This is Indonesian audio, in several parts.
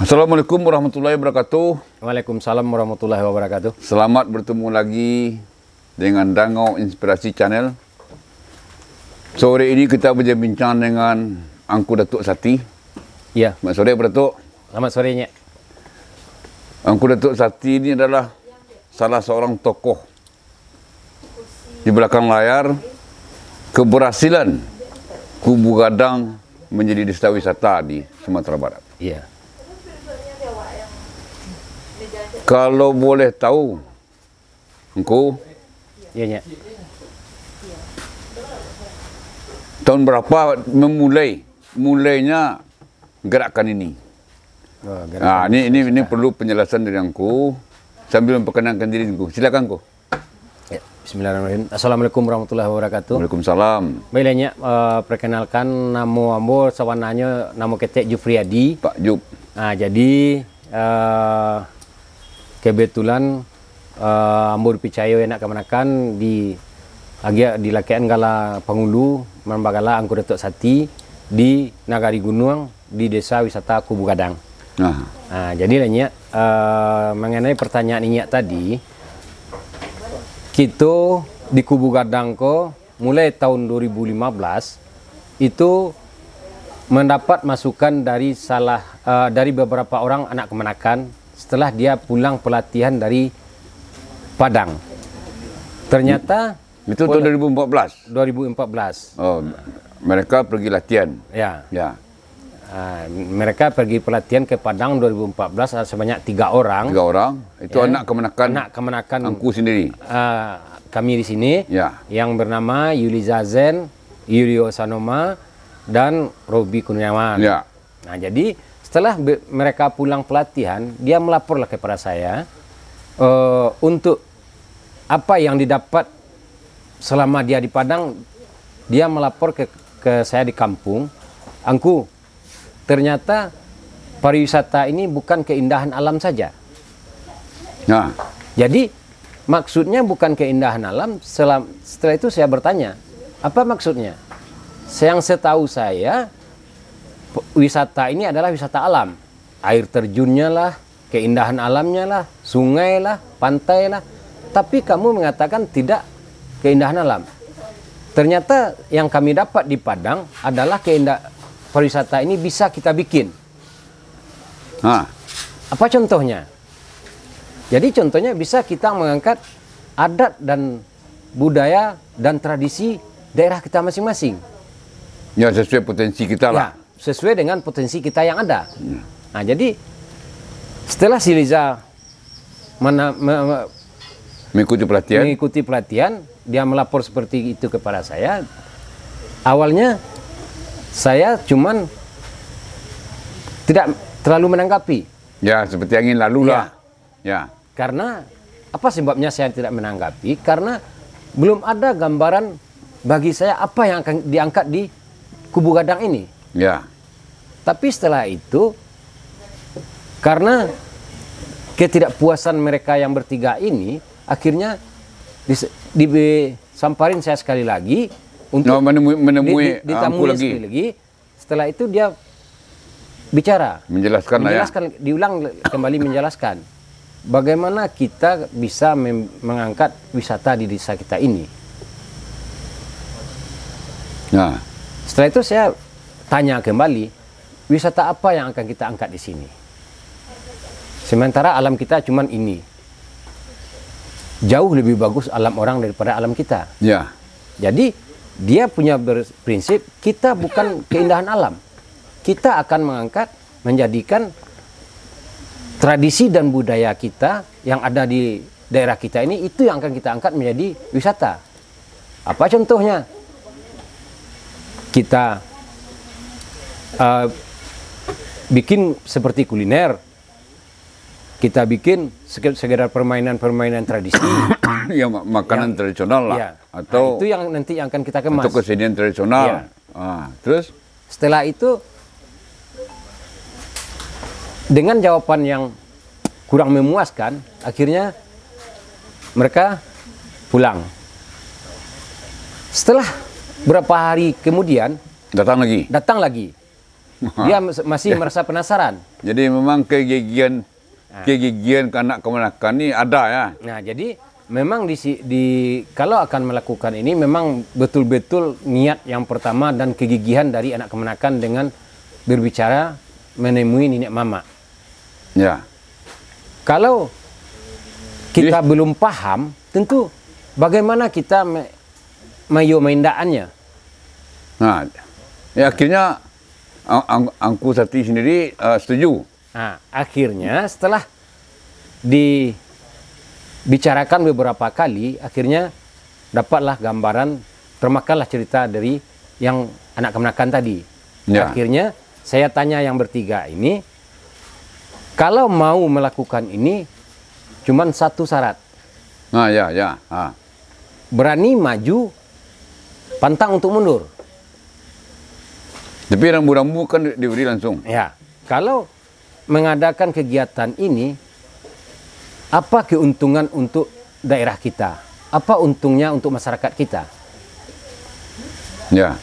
Assalamualaikum warahmatullahi wabarakatuh. Waalaikumsalam warahmatullahi wabarakatuh. Selamat bertemu lagi dengan Dangau Inspirasi Channel. Sore ini kita berbincang dengan Angku Datuk Sati. Iya. Selamat sore, Pak Datuk. Selamat sorenya. Angku Datuk Sati ini adalah salah seorang tokoh di belakang layar keberhasilan Kubu Gadang menjadi desa wisata di Sumatera Barat. Iya. Kalau boleh tahu, Engkau, Iya, Nyak. tahun berapa mulainya gerakan ini? Oh, Nah, ini perlu penjelasan dari Engkau sambil memperkenalkan diri Engkau. Silakan Engkau. Ya, bismillahirrahmanirrahim. Assalamualaikum warahmatullahi wabarakatuh. Waalaikumsalam. Baiklah, Nyak, perkenalkan nama ambo sawananya nama ketek Jufriyadi. Pak Jup. Nah, jadi kebetulan ambo dipercaya enak kemenakan di lakian gala Pangulu membagala Angku Datuk Sati di Nagari Gunung di desa wisata Kubu Gadang. Nah, jadi Nyak, mengenai pertanyaan Nyak tadi, kita di Kubu Gadang mulai tahun 2015 itu mendapat masukan dari dari beberapa orang anak kemenakan setelah dia pulang pelatihan dari Padang. Ternyata Itu tahun 2014. 2014. Oh, mereka pergi latihan. Ya. Ya. Mereka pergi pelatihan ke Padang 2014 sebanyak 3 orang. 3 orang. Itu Ya. anak kemenakan. Anak kemenakan Angku sendiri. kami di sini. Ya. Yang bernama Yuli Zazen, Yurio Sanoma, dan Robi Kurniawan. Ya. Nah, jadi setelah mereka pulang pelatihan, dia melaporlah kepada saya untuk apa yang didapat selama dia di Padang. Dia melapor ke saya di kampung, Angku, ternyata pariwisata ini bukan keindahan alam saja. Nah, Jadi maksudnya bukan keindahan alam. Setelah itu saya bertanya, apa maksudnya? Yang setahu saya, wisata ini adalah wisata alam. Air terjunnya lah, keindahan alamnya lah, sungai lah, pantai lah. Tapi kamu mengatakan tidak keindahan alam. Ternyata yang kami dapat di Padang adalah pariwisata ini bisa kita bikin. Apa contohnya? Jadi contohnya bisa kita mengangkat adat dan budaya dan tradisi daerah kita masing-masing. ya sesuai potensi kita lah. Ya, sesuai dengan potensi kita yang ada. Nah, jadi setelah si Liza mengikuti pelatihan, dia melapor seperti itu kepada saya. Awalnya saya cuman tidak terlalu menanggapi. Ya, seperti angin lalu lah. Ya. Karena apa sebabnya saya tidak menanggapi? Karena belum ada gambaran bagi saya apa yang akan diangkat di Kubu Gadang ini. Ya. Tapi setelah itu, karena ketidakpuasan mereka yang bertiga ini, akhirnya disamparin saya sekali lagi untuk menemui Angku lagi. sekali lagi. Setelah itu dia bicara, Menjelaskan lah ya. diulang kembali menjelaskan bagaimana kita bisa mengangkat wisata di desa kita ini. Nah, Setelah itu saya tanya kembali, wisata apa yang akan kita angkat di sini? Sementara alam kita cuman ini. Jauh lebih bagus alam orang daripada alam kita. ya. Jadi dia punya prinsip, kita bukan keindahan alam. Kita akan mengangkat, menjadikan tradisi dan budaya kita yang ada di daerah kita ini, itu yang akan kita angkat menjadi wisata. Apa contohnya? Kita bikin seperti kuliner, kita bikin sekedar permainan-permainan tradisi. Ya, makanan tradisional lah. Ya. Atau Itu yang nanti yang akan kita kemas. untuk kesenian tradisional. Ya. Terus? Setelah itu, dengan jawaban yang kurang memuaskan, akhirnya mereka pulang. Setelah berapa hari kemudian, Datang lagi. datang lagi Dia masih merasa penasaran. Jadi memang kegigihan kanak kemanakan ini ada ya. Nah, jadi memang kalau akan melakukan ini memang betul-betul niat yang pertama dan kegigihan dari anak kemenakan dengan berbicara menemui nenek mama. Ya. Kalau kita belum paham, tentu bagaimana kita mendaannya. Nah, ya akhirnya Angku Sati sendiri setuju. Nah, akhirnya setelah dibicarakan beberapa kali, akhirnya dapatlah gambaran, termakanlah cerita dari yang anak kemenakan tadi. Ya. Akhirnya saya tanya yang bertiga ini, kalau mau melakukan ini, cuman satu syarat. Nah, ya. Berani maju, pantang untuk mundur. Tapi rambu-rambu kan diberi langsung. Ya, kalau mengadakan kegiatan ini, apa keuntungan untuk daerah kita? Apa untungnya untuk masyarakat kita? Ya.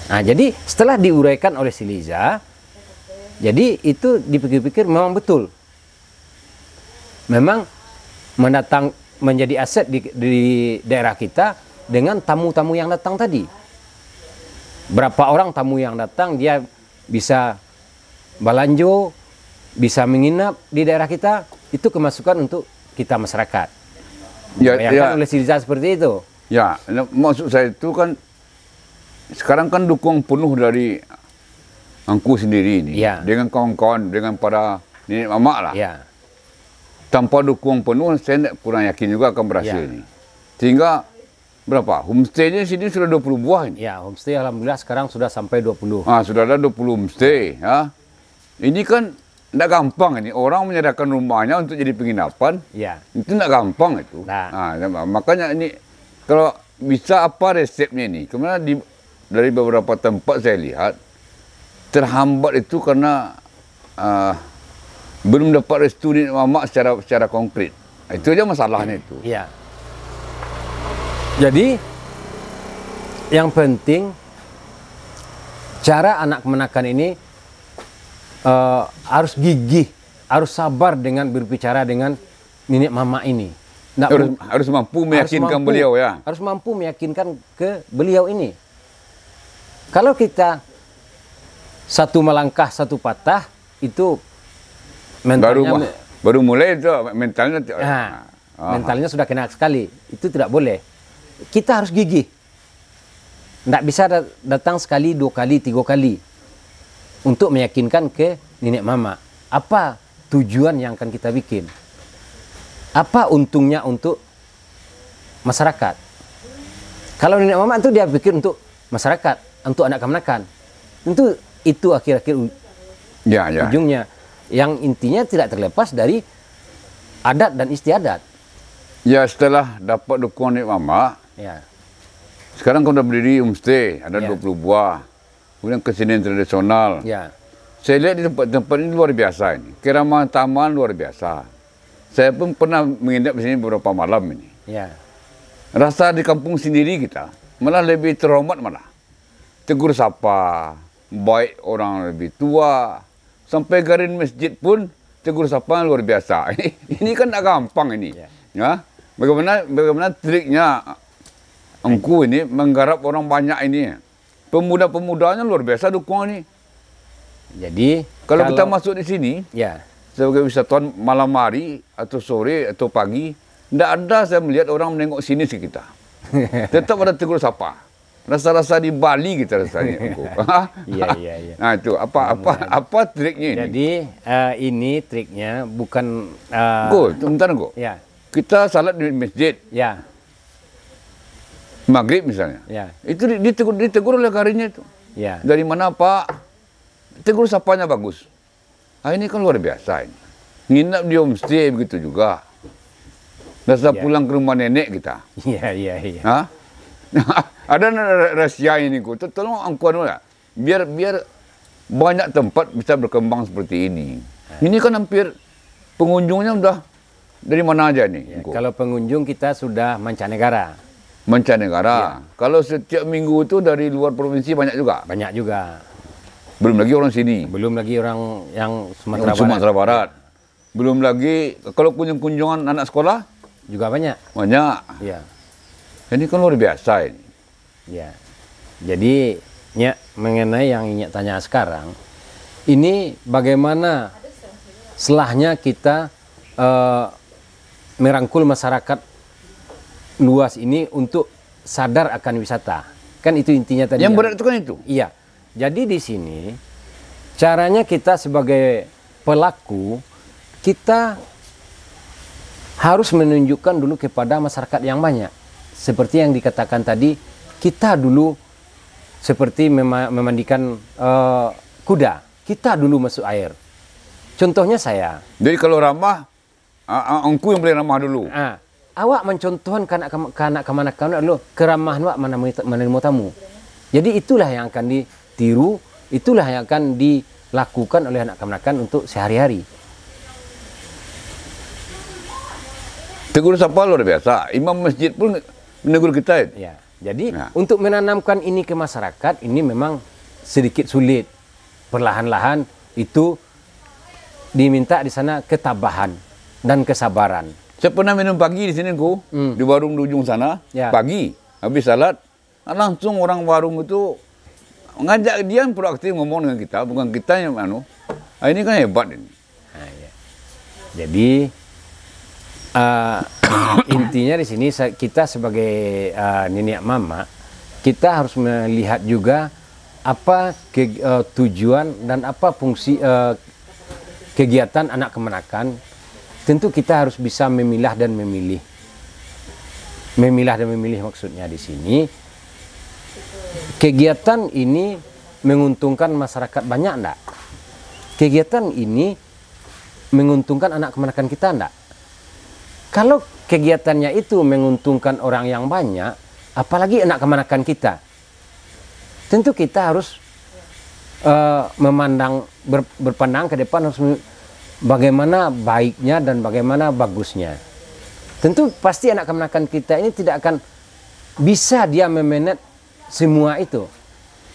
Nah, jadi setelah diuraikan oleh si Liza, jadi itu dipikir-pikir memang betul. Memang menjadi aset di daerah kita dengan tamu-tamu yang datang tadi. Berapa orang tamu yang datang, dia bisa balanjo, bisa menginap di daerah kita, itu kemasukan untuk kita masyarakat. Bayangkan oleh si Liza seperti itu. Ya, maksud saya itu kan sekarang kan dukung penuh dari Angku sendiri ini. Ya. Dengan kawan-kawan, dengan para nenek mamak lah. Ya. Tanpa dukung penuh, saya kurang yakin juga akan berhasil Ya. ini. Sehingga berapa? Homestay-nya sini sudah 20 buah ini. Ya, homestay alhamdulillah sekarang sudah sampai 20. Sudah ada 20 homestay. Ya. Ini kan tidak gampang ini. Orang menyediakan rumahnya untuk jadi penginapan. Ya. Itu tidak gampang itu. Nah. Makanya ini, kalau bisa apa resepnya ini? Kemudian dari beberapa tempat saya lihat, terhambat itu karena belum dapat restu nenek mamak secara konkret. Itu aja masalahnya itu. Ya. Jadi yang penting cara anak kemenakan ini harus gigih, harus sabar dengan berbicara dengan nenek mama ini. Harus mampu meyakinkan beliau ya. Harus mampu meyakinkan ke beliau ini. Kalau kita satu melangkah satu patah, itu mentalnya baru mulai itu mentalnya. Mentalnya sudah kena sekali. Itu tidak boleh. Kita harus gigih. Tidak bisa datang sekali, 2 kali, 3 kali untuk meyakinkan ke nenek mama. Apa tujuan yang akan kita bikin? Apa untungnya untuk masyarakat? Kalau nenek mama itu dia pikir untuk masyarakat, untuk anak kemenakan. Tentu itu akhir-akhir ujungnya. Yang intinya tidak terlepas dari adat dan istiadat. Ya, setelah dapat dukungan nenek mama, ya. Sekarang kan sudah berdiri homestay, ada 20 buah. Kemudian kesenian tradisional. Ya. Saya lihat di tempat-tempat ini luar biasa ini. Keramahan taman luar biasa. Saya pun pernah menginap di sini beberapa malam ini. Ya. Rasa di kampung sendiri kita malah lebih terhormat malah. Tegur sapa, baik orang lebih tua, sampai garin masjid pun tegur sapa luar biasa. Ini kan tak gampang ini. Ya. Bagaimana triknya Angku ini menggarap orang banyak ini. Pemuda-pemudanya luar biasa dukung ini. Jadi kalau kita masuk di sini, ya, sebagai wisatawan malam hari atau sore atau pagi, tidak ada saya melihat orang menengok sini sih kita. Tetap ada tegur sapa. Rasa-rasa di Bali kita rasanya. Iya. Nah itu apa triknya ini? Jadi ini triknya bukan. Sebentar kok. Ya. Kita salat di masjid. Ya. Maghrib misalnya. Ya. Itu ditegur oleh karinya itu. Ya. Dari mana Pak? Tegur sapanya bagus. Ini kan luar biasa ini. Nginap di homestay begitu juga. Rasa pulang ke rumah nenek kita. Iya. Ada rahasia ini kok. Tolong angkuan ya. Biar banyak tempat bisa berkembang seperti ini. Ini kan hampir pengunjungnya udah dari mana aja nih? Kalau pengunjung kita sudah mancanegara. Mancanegara. Kalau setiap minggu itu dari luar provinsi banyak juga. Banyak juga. Belum lagi orang sini. Belum lagi orang yang Sumatera Orang Barat. Sumatera Barat. Belum lagi kalau kunjungan anak sekolah Juga banyak. banyak. Ya. Ini kan luar biasa ini. Ya. Jadi, Nyak, mengenai yang Nyak tanya sekarang, ini bagaimana selahnya kita merangkul masyarakat luas ini untuk sadar akan wisata. Kan itu intinya tadi. Yang berat itu kan itu. Iya. Jadi di sini caranya kita sebagai pelaku, kita harus menunjukkan dulu kepada masyarakat yang banyak. Seperti yang dikatakan tadi, kita dulu seperti memandikan kuda. Kita dulu masuk air. Contohnya saya. Jadi kalau ramah, engkau yang boleh ramah dulu. Awak mencontohkan kanak-kanak dulu keramahan awak menerima tamu. Jadi itulah yang akan ditiru, itulah yang akan dilakukan oleh anak kemanakan untuk sehari-hari. Tegur sapa luar biasa. Imam masjid pun menegur kita. Ya. Jadi untuk menanamkan ini ke masyarakat ini memang sedikit sulit. Perlahan-lahan itu diminta di sana ketabahan dan kesabaran. Saya pernah minum pagi di sini di warung di ujung sana. Ya. Pagi habis salat, langsung orang warung itu ngajak dia proaktif ngomong dengan kita, bukan kita yang ini kan hebat ini. Nah, ya. Jadi intinya di sini kita sebagai nenek mama, kita harus melihat juga apa tujuan dan apa fungsi kegiatan anak kemanakan. Tentu kita harus bisa memilah dan memilih. Memilah dan memilih maksudnya di sini, kegiatan ini menguntungkan masyarakat banyak enggak? Kegiatan ini menguntungkan anak kemanakan kita enggak? Kalau kegiatannya itu menguntungkan orang yang banyak, apalagi anak kemanakan kita, tentu kita harus berpandang ke depan, harus bagaimana baiknya dan bagaimana bagusnya. Tentu pasti anak kemanakan kita ini tidak akan bisa dia memanage semua itu.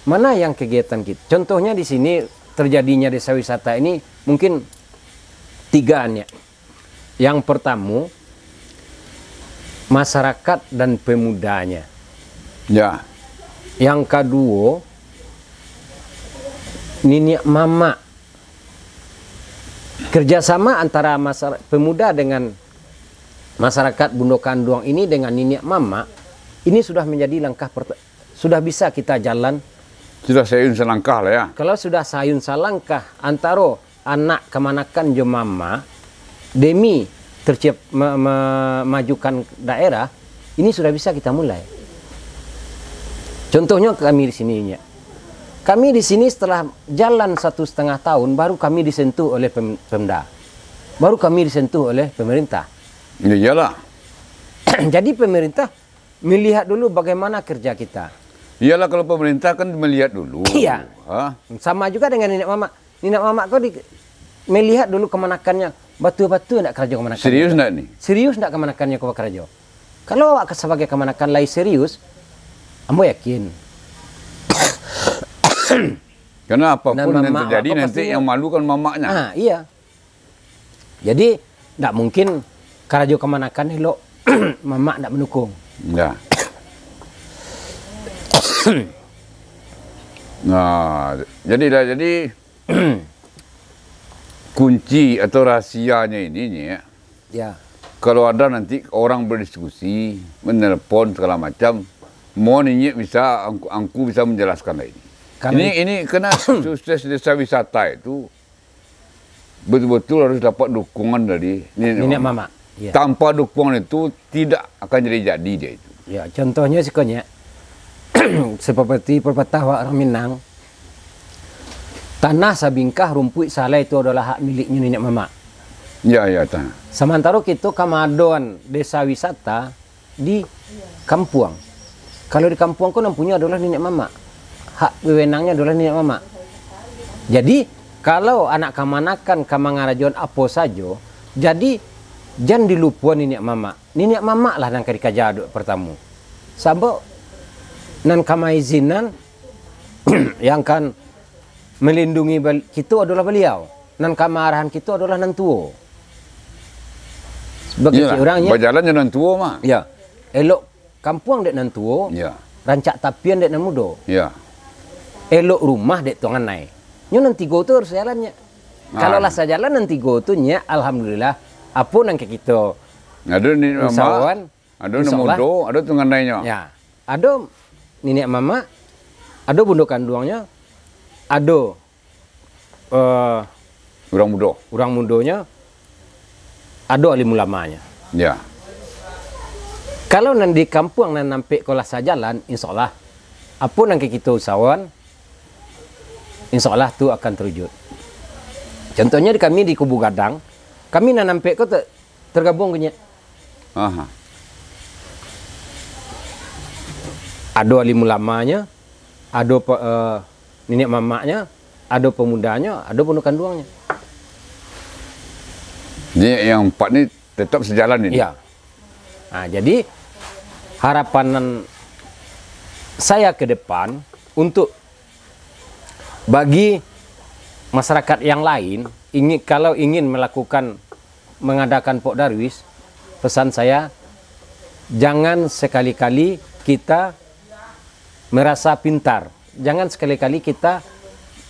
Mana yang kegiatan kita? Contohnya di sini terjadinya desa wisata ini mungkin tigaannya. Yang pertama, masyarakat dan pemudanya. Ya. Yang kedua, nenek mama. Kerjasama antara pemuda dengan masyarakat Bundokanduang ini dengan nenek mama, ini sudah menjadi langkah sudah bisa kita jalan. Sudah sayun selangkah lah ya. Kalau sudah sayun selangkah antara anak kemanakan jo mama demi memajukan daerah, ini sudah bisa kita mulai. Contohnya kami di sininya. Kami di sini setelah jalan 1,5 tahun baru kami disentuh oleh Pemda. Baru kami disentuh oleh pemerintah. Ya iyalah. Jadi pemerintah melihat dulu bagaimana kerja kita. Iyalah kalau pemerintah kan melihat dulu. Iya. Sama juga dengan nenek mama. Nenek mama kau melihat dulu kemanakannya. Batu-batu nak kerja kemanakan. Serius enggak nih? Serius nak kemanakannya kau kerja. Kalau awak sebagai kemanakan lain serius, ambo yakin. Karena apapun yang mama, terjadi nanti yang malu kan mamaknya. Iya. Jadi tidak mungkin karajo kemanakan lo mamak tidak mendukung. Ya. Nah, jadi kunci atau rahasianya ini ya. Ya. Kalau ada nanti orang berdiskusi, menelpon segala macam, mohon ini bisa angku bisa menjelaskan ini. Ini kena sukses desa wisata itu betul-betul harus dapat dukungan dari nenek mama. Ya. Tanpa dukungan itu tidak akan jadi dia itu. Ya, contohnya sekonya seperti pepatah orang Minang. Tanah sabingkah rumput salah itu adalah hak miliknya nenek mama. Ya, tanah. Sementara kita kamadoan desa wisata di Kampuang. Kalau di Kampuang kan punya adalah nenek mama. Hak wewenangnya adalah nenek mama. Jadi kalau anak kamanakan kamangarajon apa saja, jadi jangan dilupuan nenek mama. Nenek mama lah yang kerja pertama. Sampai nan kamaizinan yang kan melindungi kita adalah beliau. Nan kamarahan kita adalah nan tuo. Sebagai Iyalah, orangnya, berjalan jalan tua mah. ya, elok kampung dek nan tuo, Ya, rancak tapian dek nan mudo, ya. elok rumah dek tuangan naik. Nyo nanti go tu harus jalannya. Kalau lah saya jalan nanti go tu nya, alhamdulillah, apa nang ke kita. Ada ni Usahawan, mama, ada insya nama Allah. do, ada tungan lainnya. Ya, ada nenek mama, ada bunda kandungnya, ada Orang muda. orang mundonya, ada alim ulamanya. Ya. Kalau nan di kampung nan nampak kolah sajalan, insya Allah, apa nang kita usahawan, insya Allah tu akan terwujud. Contohnya kami di Kubu Gadang, kami nan nampak ko tergabung punya. Aha. Ada alim ulamanya, ada nenek mamanya, ada pemudanya, ada bunda kandungnya. Jadi yang empat ni tetap sejalan ini. Iya. Nah, jadi harapan saya ke depan untuk bagi masyarakat yang lain kalau ingin mengadakan Pok Darwis, pesan saya jangan sekali-kali kita merasa pintar, jangan sekali-kali kita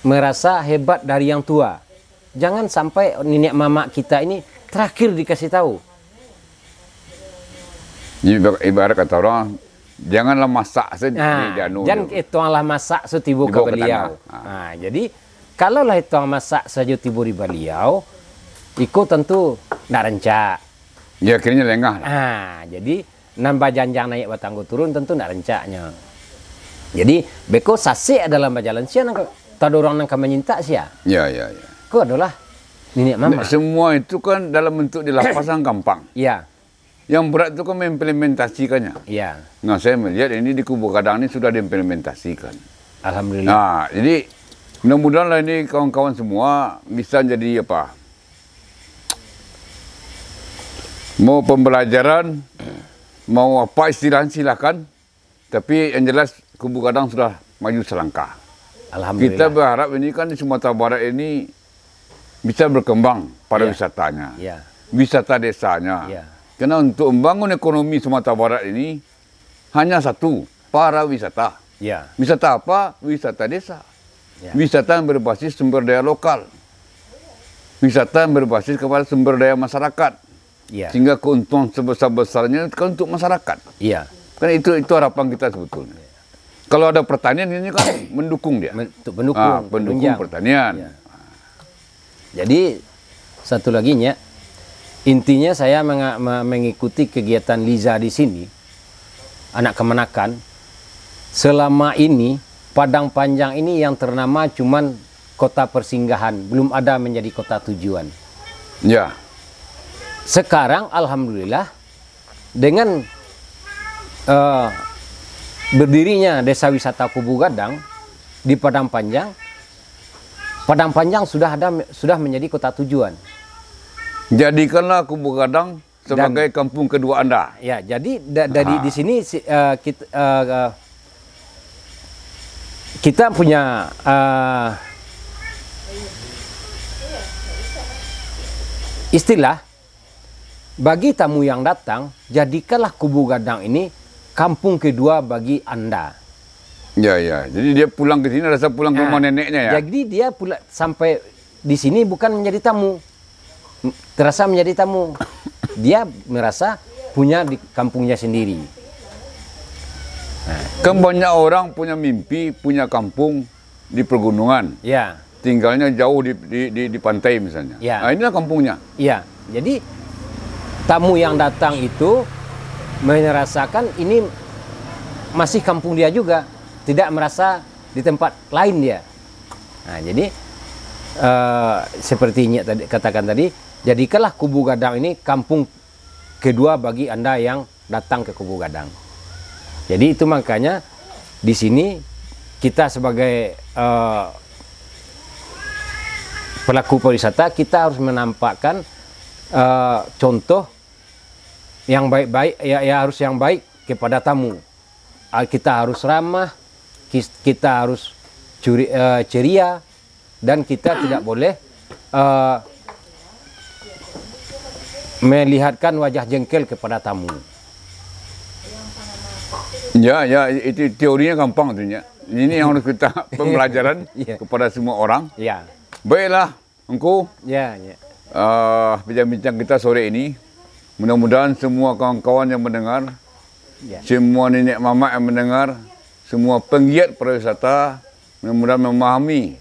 merasa hebat dari yang tua. Jangan sampai nenek mama kita ini terakhir dikasih tahu. Ibarat kata orang, janganlah masak saja Nah, di anu. jangan itulah masak setibu ke Dibawa ke beliau. tanah. Nah, jadi kalaulah itu masak saja tibu di beliau, ikut tentu nak rencak. Ya akhirnya lengah lah. Nah, jadi nambah janjang naik batangku turun tentu nak rencaknya. Jadi beko sase adalah bajalan sia nang tak orang nang menyinta sia. Ya, ya, ya. Ko adalah nenek mama. Semua itu kan dalam bentuk di lapasan gampang. Iya, Yang berat itu kan mengimplementasikannya. iya. Nah, saya melihat ini di Kubu Gadang ini sudah diimplementasikan. Alhamdulillah. Nah, jadi mudah-mudahan lah ini kawan-kawan semua bisa jadi apa? Mau pembelajaran, mau apa istilahnya silakan. Tapi yang jelas Kubu Gadang sudah maju selangkah. Alhamdulillah. Kita berharap ini kan di Sumatera Barat ini bisa berkembang para Ya. wisatanya, Iya. wisata desanya. Ya. Karena untuk membangun ekonomi Sumatera Barat ini hanya satu, para wisata. Iya. Wisata apa? Wisata desa. Ya. Wisata yang berbasis sumber daya lokal. Wisata yang berbasis kepada sumber daya masyarakat. Iya. Sehingga keuntungan sebesar-besarnya kan untuk masyarakat. Iya. Kan itu harapan kita sebetulnya. Kalau ada pertanian ini kan mendukung dia. Untuk pendukung, Pendukung penunjang. pertanian. Ya. Jadi satu lagi nya, intinya saya mengikuti kegiatan Liza di sini, anak kemenakan. Selama ini Padang Panjang ini yang ternama cuman kota persinggahan, belum ada menjadi kota tujuan. Ya. Sekarang alhamdulillah dengan berdirinya Desa Wisata Kubu Gadang di Padang Panjang, Padang Panjang sudah menjadi kota tujuan. Jadikanlah Kubu Gadang sebagai kampung kedua Anda. Ya, jadi dari di sini kita punya istilah bagi tamu yang datang, jadikanlah Kubu Gadang ini kampung kedua bagi Anda. Ya, ya. Jadi dia pulang ke sini rasa pulang ke rumah neneknya ya. Jadi dia pula sampai di sini bukan menjadi tamu, terasa menjadi tamu. Dia merasa punya di kampungnya sendiri. Kan banyak orang punya mimpi, punya kampung di pegunungan. Ya, Tinggalnya jauh di pantai misalnya. Ya. Nah, inilah kampungnya. iya. Jadi tamu yang datang itu merasakan ini masih kampung dia juga, tidak merasa di tempat lain dia. Nah, jadi sepertinya tadi katakan tadi, jadikanlah Kubu Gadang ini kampung kedua bagi Anda yang datang ke Kubu Gadang. Jadi itu makanya di sini kita sebagai pelaku pariwisata kita harus menampakkan contoh yang baik-baik, ya harus yang baik kepada tamu. Kita harus ramah, kita harus ceria, dan kita tidak boleh melihatkan wajah jengkel kepada tamu. Ya, itu teorinya gampang tuh ya. Ini yang harus kita pembelajaran kepada semua orang. Ya. Baiklah, engkau. Ya. Bincang-bincang kita sore ini. Mudah-mudahan semua kawan-kawan yang mendengar, semua nenek mama yang mendengar, semua penggiat pariwisata, mudah-mudahan memahami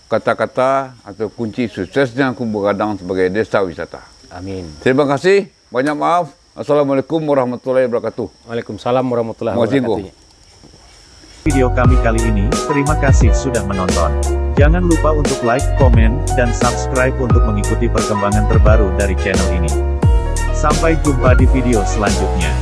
kata-kata atau kunci suksesnya Kubu Gadang sebagai desa wisata. Amin. Terima kasih. Banyak maaf. Assalamualaikum warahmatullahi wabarakatuh. Waalaikumsalam warahmatullahi wabarakatuh. Video kami kali ini, terima kasih sudah menonton. Jangan lupa untuk like, komen, dan subscribe untuk mengikuti perkembangan terbaru dari channel ini. Sampai jumpa di video selanjutnya.